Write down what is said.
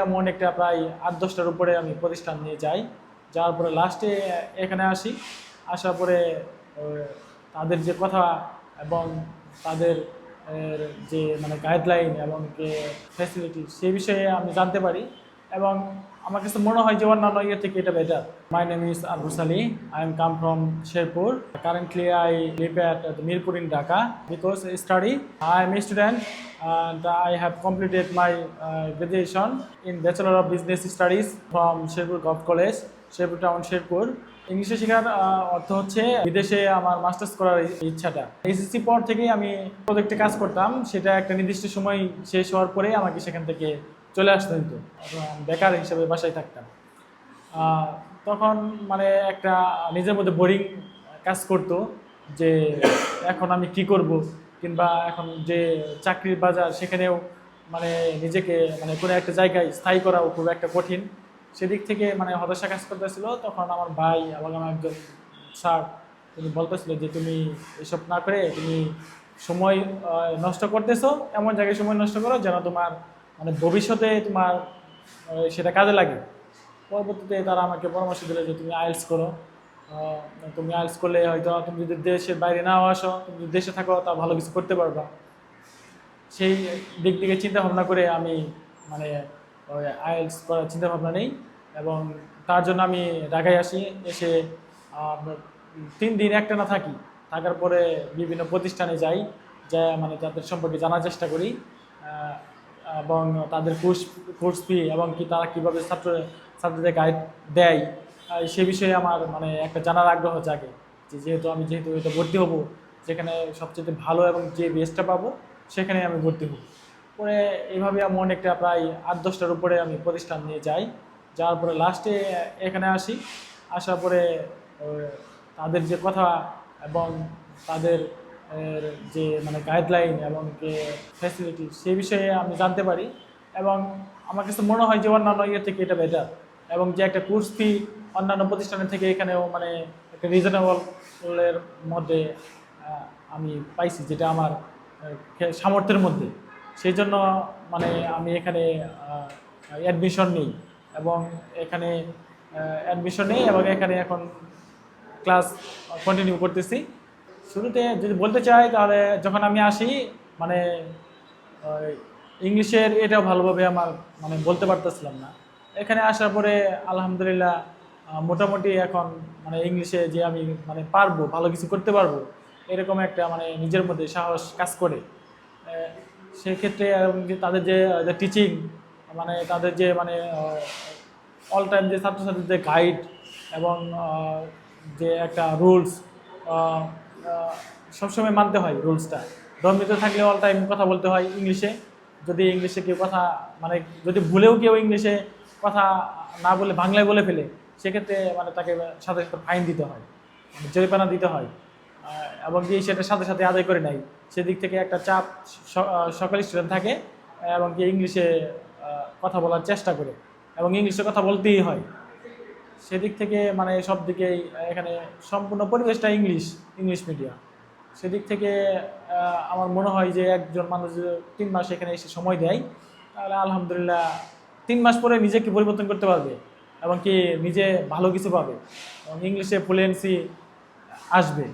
এমন একটা প্রায় ৮-১০টার উপরে আমি প্রতিষ্ঠান নিয়ে যাই। যাওয়ার পরে লাস্টে এখানে আসি। আসার পরে তাদের যে কথা এবং তাদের যে গাইডলাইন এবং যে ফ্যাসিলিটি সেই বিষয়ে আমি জানতে পারি এবং আমার কাছে মনে হয় যে অন্যান্য ইয়ে থেকে এটা better. My name is Abu Sali. I am come from Sherpur. Currently I live at Mirpur in Dhaka because I study. I am a student and I have completed my graduation in Bachelor of Business Studies from Sherpur Golf College, Sherpur Town, Sherpur. ইংলিশে শেখার অর্থ হচ্ছে বিদেশে আমার masters করার ইচ্ছাটা। SSC পর থেকেই আমি প্রজেক্টে কাজ করতাম, সেটা একটা নির্দিষ্ট সময় শেষ হওয়ার পরে আমাকে সেখান থেকে চলে আসতে হতো, বেকার হিসেবে বাসায় থাকতাম। তখন একটা নিজের মধ্যে বোরিং কাজ করতো যে এখন আমি কি করব, কিংবা এখন যে চাকরির বাজার সেখানেও নিজেকে কোনো একটা জায়গায় স্থায়ী করাও খুব একটা কঠিন। সেদিক থেকে হতাশা কাজ করতেছিল। তখন আমার ভাই এবং আমার একজন স্যার তিনি বলতেছিল যে তুমি এসব না করে তুমি সময় নষ্ট করতেছো, এমন জায়গায় সময় নষ্ট করো যেন তোমার ভবিষ্যতে তোমার সেটা কাজে লাগে। পরবর্তীতে তারা আমাকে পরামর্শ দিল যে তুমি আইএলটিএস করো। তুমি আইএলটিএস করলে হয়তো তুমি যদি দেশের বাইরে নাও আসো, তুমি যদি দেশে থাকো তা ভালো কিছু করতে পারবা। সেই দিক থেকে চিন্তা ভাবনা করে আমি আইএলটিএস করার চিন্তা ভাবনা নেই এবং তার জন্য আমি ঢাকায় আসি। এসে 3 দিন একটানা থাকি। থাকার পরে বিভিন্ন প্রতিষ্ঠানে যাই, যা তাদের সম্পর্কে জানার চেষ্টা করি এবং তাদের কোর্স ফি এবং কি তারা কীভাবে ছাত্রদের গাইড দেয় সে বিষয়ে আমার একটা জানার আগ্রহ জাগে যে যেহেতু এটা ভর্তি হব, যেখানে সবচেয়ে ভালো এবং যে বেস্টটা পাবো সেখানে আমি ভর্তি হব। পরে এইভাবে এমন একটা প্রায় ৮-১০টার উপরে আমি প্রতিষ্ঠান নিয়ে যাই। যাওয়ার পরে লাস্টে এখানে আসি। আসার পরে তাদের যে কথা এবং তাদের যে গাইডলাইন এবং যে ফ্যাসিলিটি সেই বিষয়ে আমি জানতে পারি এবং আমার কাছে মনে হয় যে অন্যান্য ইয়ে থেকে এটা বেটার এবং যে একটা কোর্স ফি অন্যান্য প্রতিষ্ঠানের থেকে এখানেও একটা রিজনেবলের মধ্যে আমি পাইছি, যেটা আমার সামর্থ্যের মধ্যে। সেই জন্য আমি এখানে অ্যাডমিশন নিই এবং এখানে এখন ক্লাস কন্টিনিউ করতেছি। শুরুতে যদি বলতে চাই তাহলে যখন আমি আসি ইংলিশের এটাও ভালোভাবে আমার বলতে পারতেছিলাম না। এখানে আসার পরে আলহামদুলিল্লাহ মোটামুটি এখন ইংলিশে যে আমি পারবো, ভালো কিছু করতে পারবো, এরকম একটা নিজের মধ্যে সাহস কাজ করে। সেক্ষেত্রে তাদের যে টিচিং তাদের যে অল টাইম যে ছাত্রছাত্রীদের গাইড এবং যে একটা রুলস সবসময় মানতে হয়। রুলসটা দমিত থাকলে অল টাইম কথা বলতে হয় ইংলিশে। যদি ইংলিশে কেউ কথা যদি ভুলেও কেউ ইংলিশে কথা না বলে বাংলায় বলে ফেলে, সেক্ষেত্রে তাকে সাথে সাথে ফাইন দিতে হয়, জরিমানা দিতে হয় এবং কি সেটা সাথে সাথে আদায় করে নেয়। সেদিক থেকে একটা চাপ সকল স্টুডেন্ট থাকে এবং কি ইংলিশে কথা বলার চেষ্টা করে এবং ইংলিশে কথা বলতেই হয়। সেদিক থেকে সব দিকেই এখানে সম্পূর্ণ পরিবেশটা ইংলিশ মিডিয়াম। সেদিক থেকে আমার মনে হয় যে একজন মানুষ 3 মাস এখানে এসে সময় দেয় তাহলে আলহামদুলিল্লাহ 3 মাস পরে নিজেকে পরিবর্তন করতে পারবে এবং কি নিজে ভালো কিছু পাবে এবং ইংলিশে ফ্লুয়েন্সি আসবে।